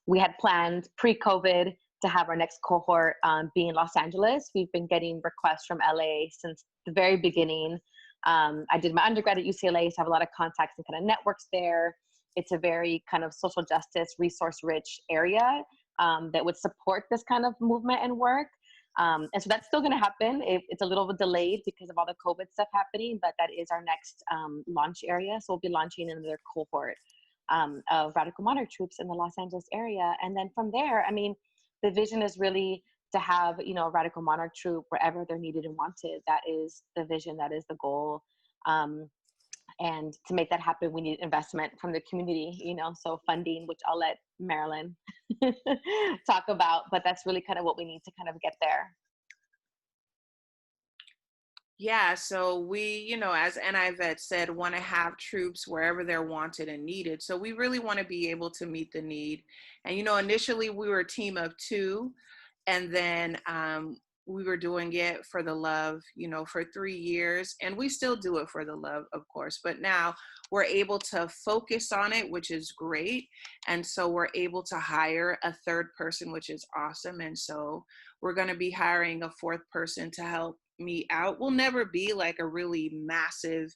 we had planned pre-COVID to have our next cohort be in Los Angeles. We've been getting requests from LA since the very beginning. I did my undergrad at UCLA, so I have a lot of contacts and kind of networks there. It's a very kind of social justice, resource-rich area that would support this kind of movement and work. And so that's still going to happen. It's a little bit delayed because of all the COVID stuff happening, but that is our next launch area. So we'll be launching another cohort of Radical Monarch troops in the Los Angeles area. And then from there, the vision is really to have, a Radical Monarch troop wherever they're needed and wanted. That is the vision, that is the goal. And to make that happen, we need investment from the community, so funding, which I'll let Marilyn talk about, but that's really kind of what we need to kind of get there. Yeah, so we, as Anayvette said, want to have troops wherever they're wanted and needed. So we really want to be able to meet the need. And, initially we were a team of 2, and then we were doing it for the love, for 3 years. And we still do it for the love, of course. But now we're able to focus on it, which is great. And so we're able to hire a 3rd person, which is awesome. And so we're going to be hiring a 4th person to help me out. We'll never be like a really massive,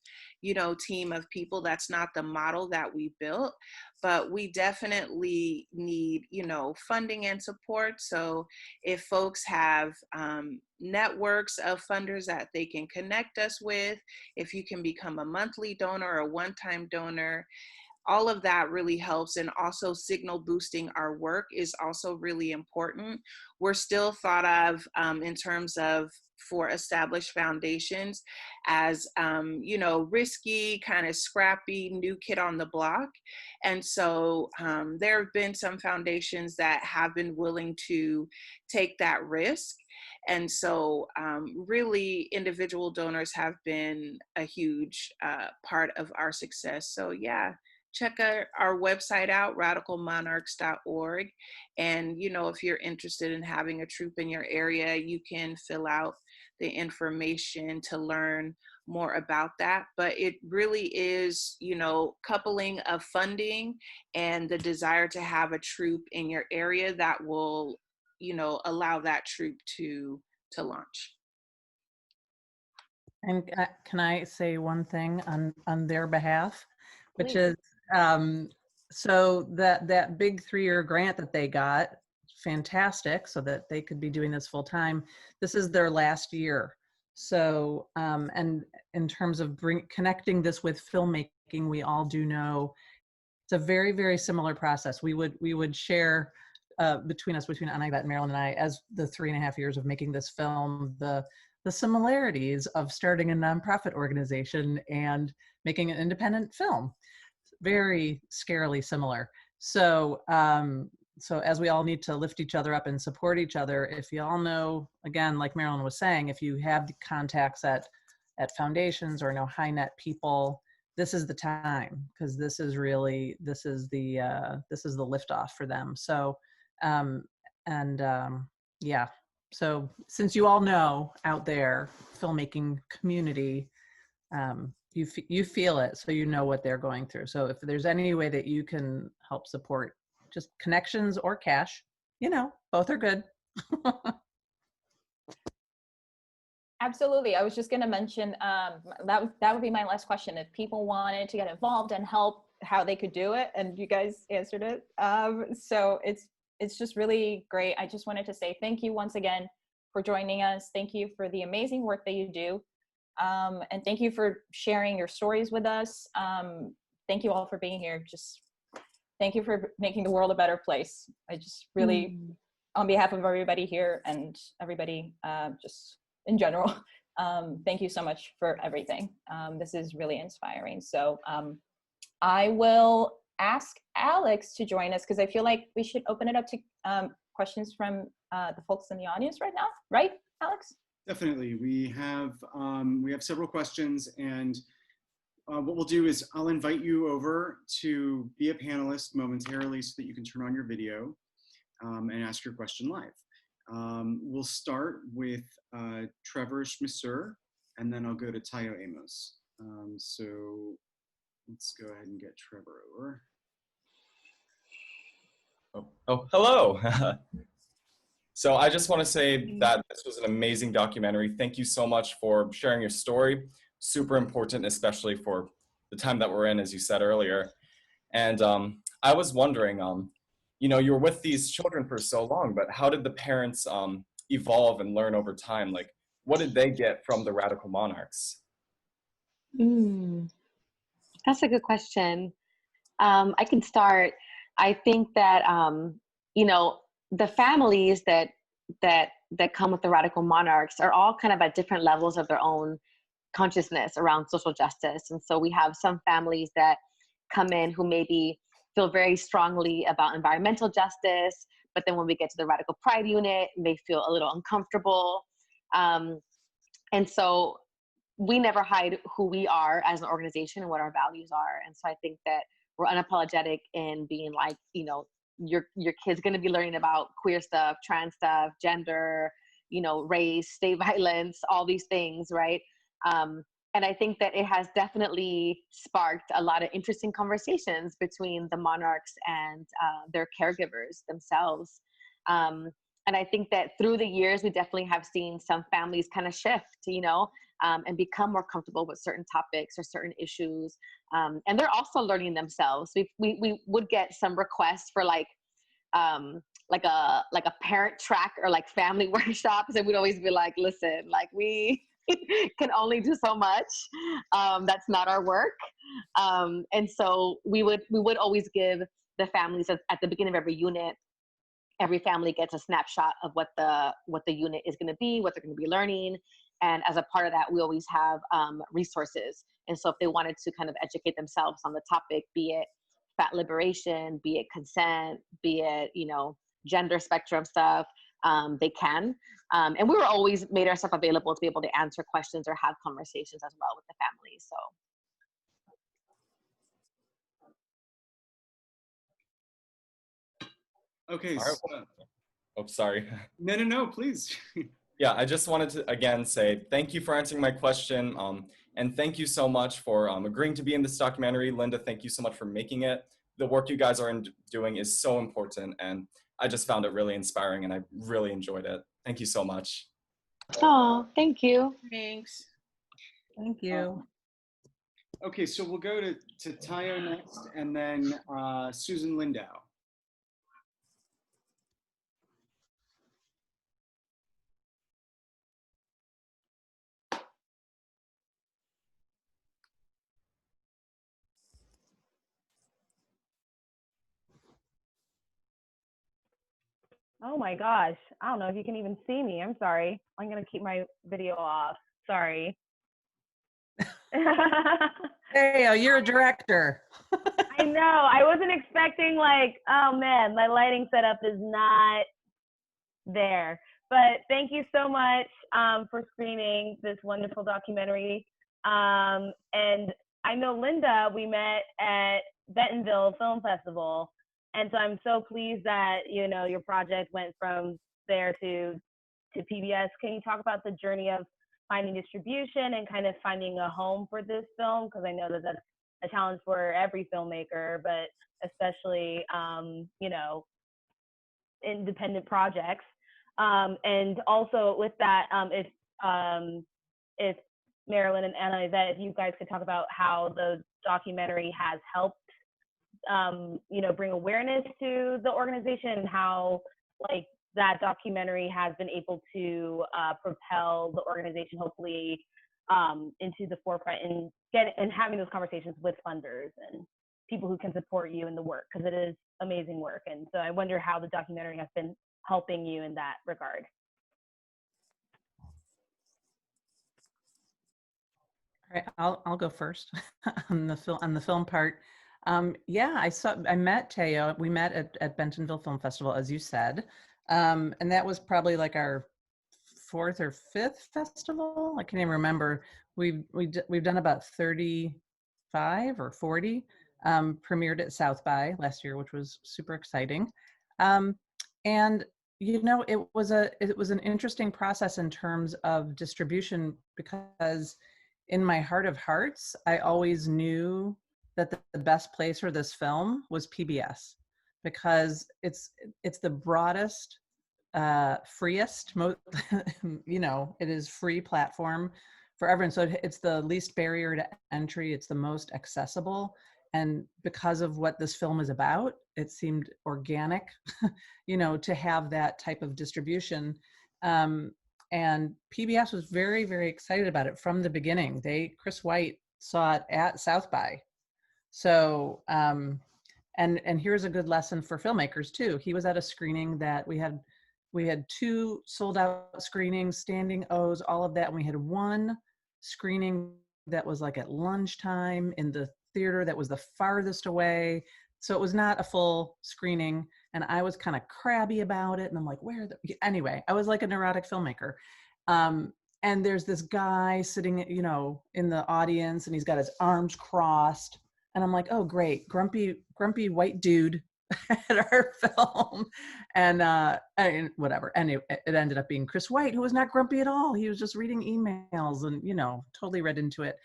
team of people. That's not the model that we built, but we definitely need, funding and support. So if folks have networks of funders that they can connect us with, if you can become a monthly donor or a one-time donor, all of that really helps. And also signal boosting our work is also really important. We're still thought of in terms of, for established foundations, as risky, kind of scrappy, new kid on the block. And so there have been some foundations that have been willing to take that risk. And so really individual donors have been a huge part of our success. So yeah, check our website out, radicalmonarchs.org. And, if you're interested in having a troupe in your area, you can fill out the information to learn more about that. But it really is, coupling of funding and the desire to have a troupe in your area that will, allow that troupe to launch. And can I say one thing on their behalf, which Please. is, so that big 3-year grant that they got, fantastic, so that they could be doing this full time. This is their last year. So, and in terms of connecting this with filmmaking, we all do know it's a very, very similar process. We would share between Anayvette and Marilyn and I, as the 3.5 years of making this film, the similarities of starting a nonprofit organization and making an independent film. Very scarily similar. So, so as we all need to lift each other up and support each other, if you all know, again, like Marilyn was saying, if you have the contacts at foundations or know high net people, this is the time, because this is the liftoff for them. So, yeah. So since you all know out there, filmmaking community, you feel it, so you know what they're going through. So if there's any way that you can help support, just connections or cash, both are good. Absolutely. I was just going to mention that would be my last question. If people wanted to get involved and help, how they could do it, and you guys answered it. So it's just really great. I just wanted to say thank you once again for joining us. Thank you for the amazing work that you do. And thank you for sharing your stories with us. Thank you all for being here. Just thank you for making the world a better place. I just really, on behalf of everybody here and everybody just in general, thank you so much for everything. This is really inspiring. So I will ask Alex to join us, because I feel like we should open it up to questions from the folks in the audience right now. Right, Alex? Definitely. We have several questions, and what we'll do is I'll invite you over to be a panelist momentarily so that you can turn on your video and ask your question live. We'll start with Trevor Schmisser, and then I'll go to Tayo Amos. So let's go ahead and get Trevor over. Oh, hello. So I just want to say that this was an amazing documentary. Thank you so much for sharing your story. Super important, especially for the time that we're in, as you said earlier. And I was wondering, you were with these children for so long, but how did the parents evolve and learn over time? Like, what did they get from the Radical Monarchs? That's a good question. I can start. I think that, the families that come with the Radical Monarchs are all kind of at different levels of their own consciousness around social justice. And so we have some families that come in who maybe feel very strongly about environmental justice, but then when we get to the Radical Pride unit, they feel a little uncomfortable. And so we never hide who we are as an organization and what our values are. And so I think that we're unapologetic in being like, your kid's going to be learning about queer stuff, trans stuff, gender, race, state violence, all these things, right? And I think that it has definitely sparked a lot of interesting conversations between the Monarchs and their caregivers themselves. And I think that through the years, we definitely have seen some families kind of shift, and become more comfortable with certain topics or certain issues. And they're also learning themselves. We would get some requests for like a parent track or like family workshops. And we'd always be like, listen, like we can only do so much. That's not our work. And so we would always give the families at the beginning of every unit, every family gets a snapshot of what the unit is going to be, what they're going to be learning. And as a part of that, we always have resources. And so if they wanted to kind of educate themselves on the topic, be it fat liberation, be it consent, be it, gender spectrum stuff, they can. And we were always made ourselves available to be able to answer questions or have conversations as well with the family. So. Okay. All right. Oh, sorry. No, please. Yeah, I just wanted to again say thank you for answering my question. And thank you so much for agreeing to be in this documentary. Linda, thank you so much for making it. The work you guys are doing is so important, and I just found it really inspiring, and I really enjoyed it. Thank you so much. Oh, thank you. Thanks. Thank you. Okay, so we'll go to Tayo next, and then Susan Lindau. Oh my gosh. I don't know if you can even see me. I'm sorry. I'm going to keep my video off. Sorry. Hey, you're a director. I know. I wasn't expecting oh man, my lighting setup is not there. But thank you so much for screening this wonderful documentary. And I know Linda, we met at Bentonville Film Festival. And so I'm so pleased that, your project went from there to PBS. Can you talk about the journey of finding distribution and kind of finding a home for this film? Because I know that that's a challenge for every filmmaker, but especially, independent projects. And also with that, if Marilyn and Anayvette, if you guys could talk about how the documentary has helped bring awareness to the organization, and how that documentary has been able to propel the organization hopefully into the forefront and having those conversations with funders and people who can support you in the work, because it is amazing work. And so I wonder how the documentary has been helping you in that regard. All right, I'll go first on the film part. I met Tayo. We met at Bentonville Film Festival, as you said, and that was probably our 4th or 5th festival. I can't even remember. We've done about 35 or 40. Premiered at South by last year, which was super exciting, and it was an interesting process in terms of distribution, because in my heart of hearts, I always knew that the best place for this film was PBS, because it's the broadest, freest, it is free platform for everyone. So it's the least barrier to entry. It's the most accessible. And because of what this film is about, it seemed organic, to have that type of distribution. And PBS was very, very excited about it from the beginning. Chris White saw it at South by. So, and here's a good lesson for filmmakers too. He was at a screening that we had 2 sold out screenings, standing O's, all of that. And we had 1 screening that was at lunchtime in the theater that was the farthest away. So it was not a full screening. And I was kind of crabby about it. And I'm anyway, I was like a neurotic filmmaker. And there's this guy sitting, in the audience, and he's got his arms crossed. And I'm like, oh, great, grumpy white dude at our film. And whatever. And it ended up being Chris White, who was not grumpy at all. He was just reading emails and, totally read into it.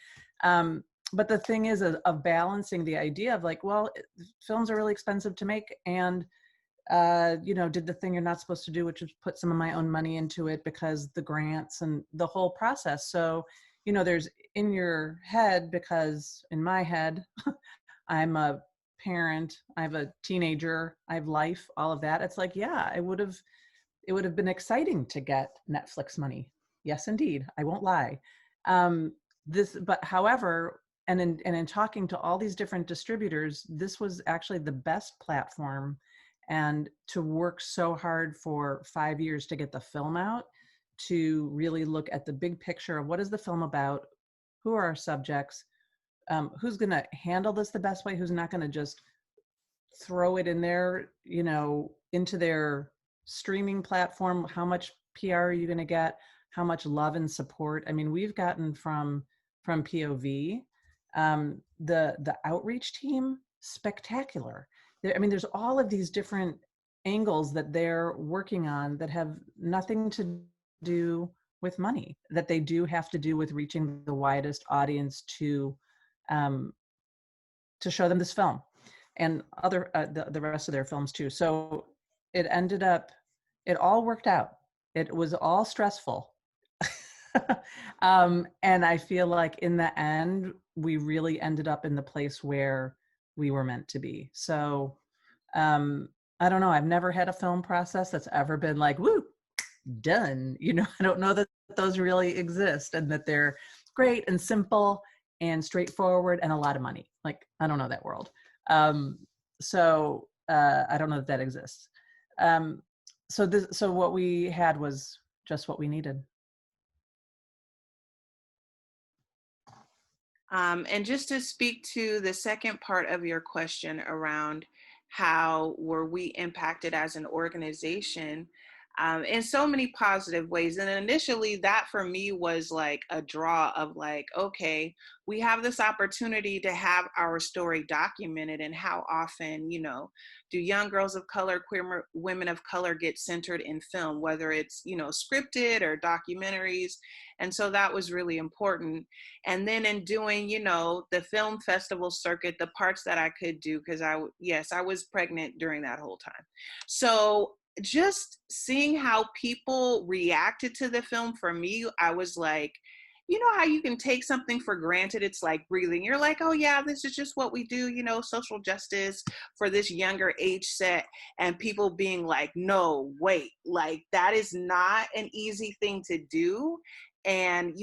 But the thing is of balancing the idea of films are really expensive to make. And, did the thing you're not supposed to do, which is put some of my own money into it because the grants and the whole process. So, there's in your head, because in my head, I'm a parent, I have a teenager, I have life, all of that. It's it would have been exciting to get Netflix money, Yes, indeed. I won't lie. But however, and in talking to all these different distributors, this was actually the best platform. And to work so hard for 5 years to get the film out, to really look at the big picture of what is the film about, who are our subjects, who's going to handle this the best way, who's not going to just throw it in there, into their streaming platform. How much PR are you going to get? How much love and support? I mean, we've gotten from POV, the outreach team, spectacular. There's all of these different angles that they're working on that have nothing to do with money, that they do have to do with reaching the widest audience to show them this film and other the rest of their films too. So it all worked out. It was all stressful. And I feel like in the end, we really ended up in the place where we were meant to be. So I don't know. I've never had a film process that's ever been like, woo, done. I don't know that those really exist, and that they're great and simple and straightforward and a lot of money. Like, I don't know that world. So I don't know that exists. So what we had was just what we needed. And just to speak to the second part of your question around how were we impacted as an organization, in so many positive ways. And initially that for me was like a draw of like, okay, we have this opportunity to have our story documented, and how often, do young girls of color, queer women of color get centered in film, whether it's, scripted or documentaries. And so that was really important. And then in doing, the film festival circuit, the parts that I could do, because I was pregnant during that whole time. So just seeing how people reacted to the film, for me, I was like, how you can take something for granted? It's like breathing. You're like, oh yeah, this is just what we do, social justice for this younger age set. And people being like, no, wait, like that is not an easy thing to do. And,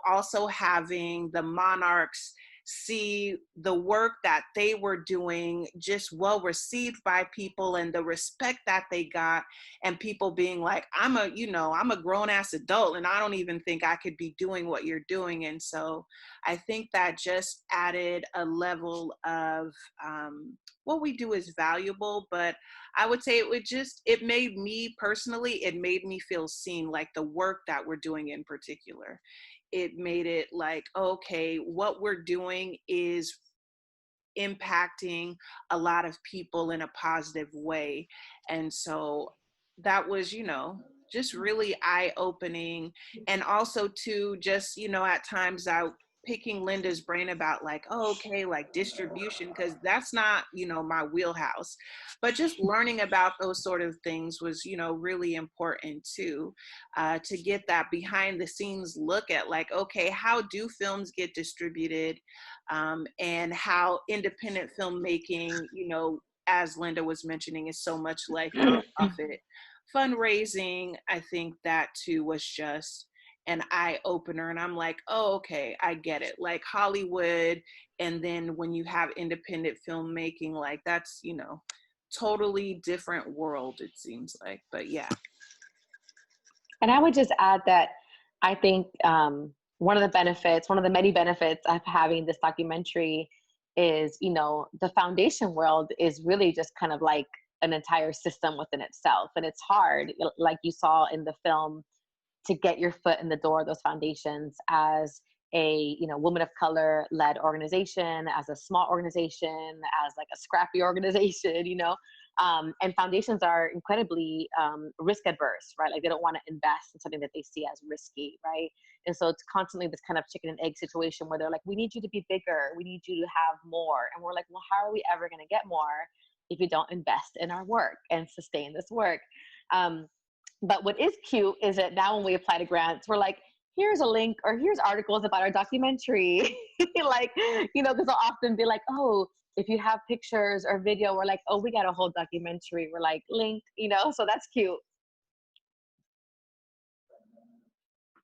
also having the MONARCHS see the work that they were doing just well received by people, and the respect that they got, and people being like, I'm a grown ass adult and I don't even think I could be doing what you're doing. And so I think that just added a level of what we do is valuable, but I would say it made me personally, it made me feel seen, like the work that we're doing in particular. It made it like, okay, what we're doing is impacting a lot of people in a positive way. And so that was, just really eye-opening. And also too, just, at times picking Linda's brain about like, oh, okay, like distribution, because that's not, my wheelhouse. But just learning about those sort of things was, really important too, to get that behind the scenes look at like, okay, how do films get distributed, and how independent filmmaking, as Linda was mentioning, is so much like nonprofit fundraising. I think that too was just an eye opener. And I'm like, oh, okay, I get it. Like Hollywood. And then when you have independent filmmaking, like that's, totally different world, it seems like. But yeah. And I would just add that I think one of the many benefits of having this documentary is, the foundation world is really just kind of like an entire system within itself. And it's hard, like you saw in the film, to get your foot in the door of those foundations as a woman of color led organization, as a small organization, as like a scrappy organization, and foundations are incredibly risk adverse, right? Like they don't want to invest in something that they see as risky, right? And so it's constantly this kind of chicken and egg situation where they're like, we need you to be bigger, we need you to have more. And we're like, well, how are we ever going to get more if you don't invest in our work and sustain this work? But what is cute is that now when we apply to grants, we're like, here's a link, or here's articles about our documentary. Like, because they'll often be like, oh, if you have pictures or video, we're like, oh, we got a whole documentary. We're like, link, so that's cute.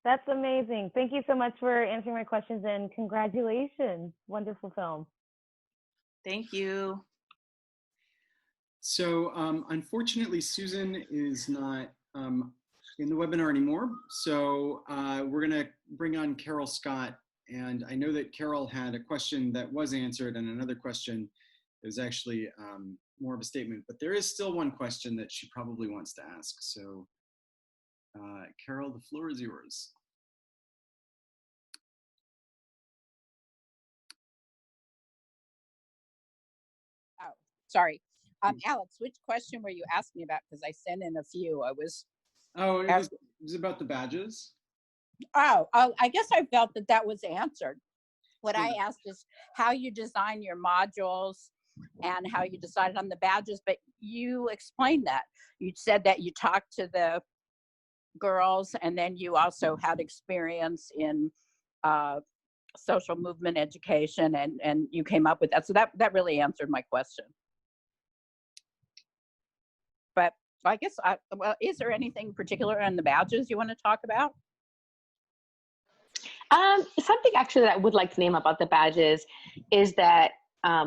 That's amazing. Thank you so much for answering my questions and congratulations. Wonderful film. Thank you. So unfortunately, Susan is not in the webinar anymore. So we're gonna bring on Carol Scott. And I know that Carol had a question that was answered and another question that was actually more of a statement, but there is still one question that she probably wants to ask. So Carol, the floor is yours. Oh, sorry. Alex, which question were you asking about? Because I sent in a few. Oh, it was about the badges. Oh, I guess I felt that was answered. What I asked is how you design your modules and how you decided on the badges, but you explained that. You said that you talked to the girls and then you also had experience in social movement education and you came up with that. So that really answered my question. But I guess, well, is there anything particular on the badges you want to talk about? Something actually that I would like to name about the badges is that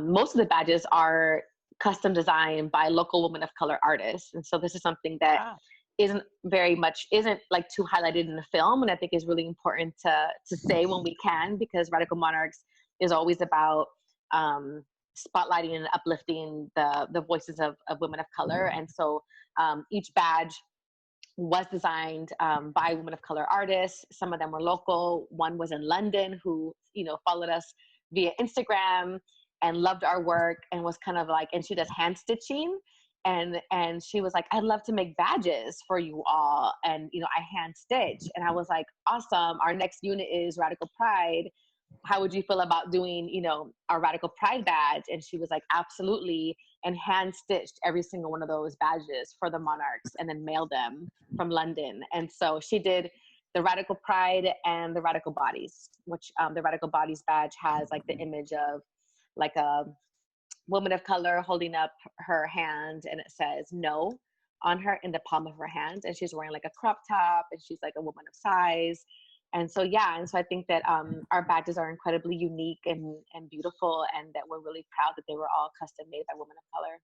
most of the badges are custom designed by local women of color artists. And so this is something that isn't like too highlighted in the film. And I think is really important to say when we can, because Radical Monarchs is always about spotlighting and uplifting the voices of women of color. And so each badge was designed by women of color artists. Some of them were local. One was in London who, followed us via Instagram and loved our work and was kind of like, and she does hand stitching. And she was like, I'd love to make badges for you all. And, I hand stitch. And I was like, awesome. Our next unit is Radical Pride. How would you feel about doing, our Radical Pride badge? And she was like, absolutely. And hand stitched every single one of those badges for the Monarchs and then mailed them from London. And so she did the Radical Pride and the Radical Bodies, which the Radical Bodies badge has like the image of like a woman of color holding up her hand and it says no on her in the palm of her hand. And she's wearing like a crop top and she's like a woman of size. And so, and so I think that our badges are incredibly unique and beautiful, and that we're really proud that they were all custom made by women of color.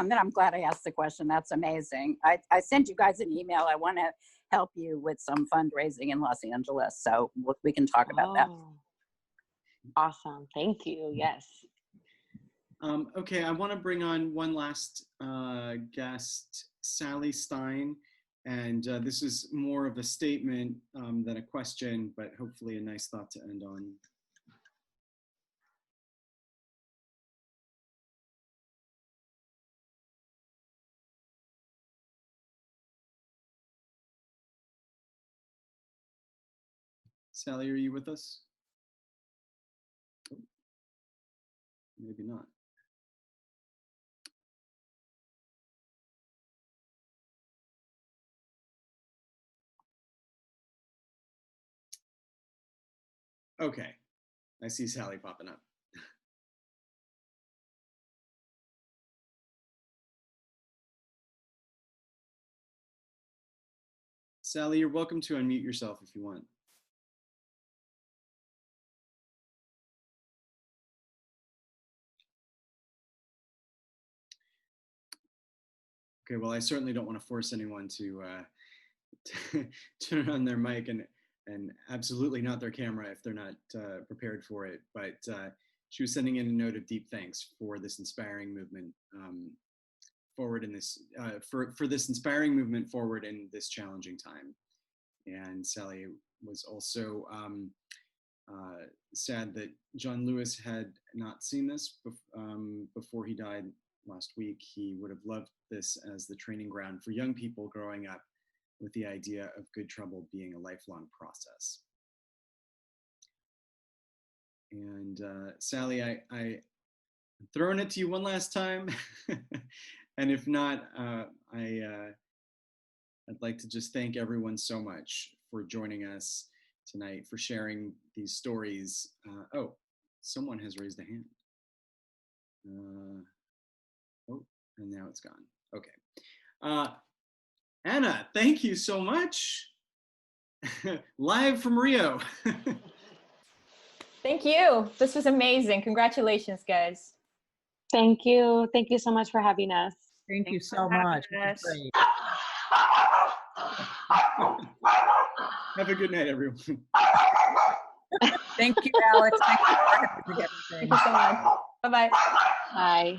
Then I'm glad I asked the question. That's amazing. I sent you guys an email. I want to help you with some fundraising in Los Angeles, so we can talk about that. Awesome. Thank you. Yes. Okay, I want to bring on one last guest, Sally Stein. And this is more of a statement than a question, but hopefully a nice thought to end on. Sally, are you with us? Oh, maybe not. Okay, I see Sally popping up. Sally, you're welcome to unmute yourself if you want. Okay, well, I certainly don't want to force anyone to turn on their mic and absolutely not their camera if they're not prepared for it. But she was sending in a note of deep thanks for this inspiring movement forward in this, for this inspiring movement forward in this challenging time. And Sally was also sad that John Lewis had not seen this before he died last week. He would have loved this as the training ground for young people growing up with the idea of good trouble being a lifelong process. And Sally, I'm throwing it to you one last time. And if not, I'd like to just thank everyone so much for joining us tonight, for sharing these stories. Oh, someone has raised a hand. Oh, and now it's gone. Okay. Anna, thank you so much. live from Rio. Thank you. This was amazing. Congratulations, guys. Thank you. Thank you so much for having us. Thank you Thanks so for having much. This us. is great. Have a good night, everyone. Thank you, Alex. Thank you for everything. Thank you so much. Bye-bye. Bye.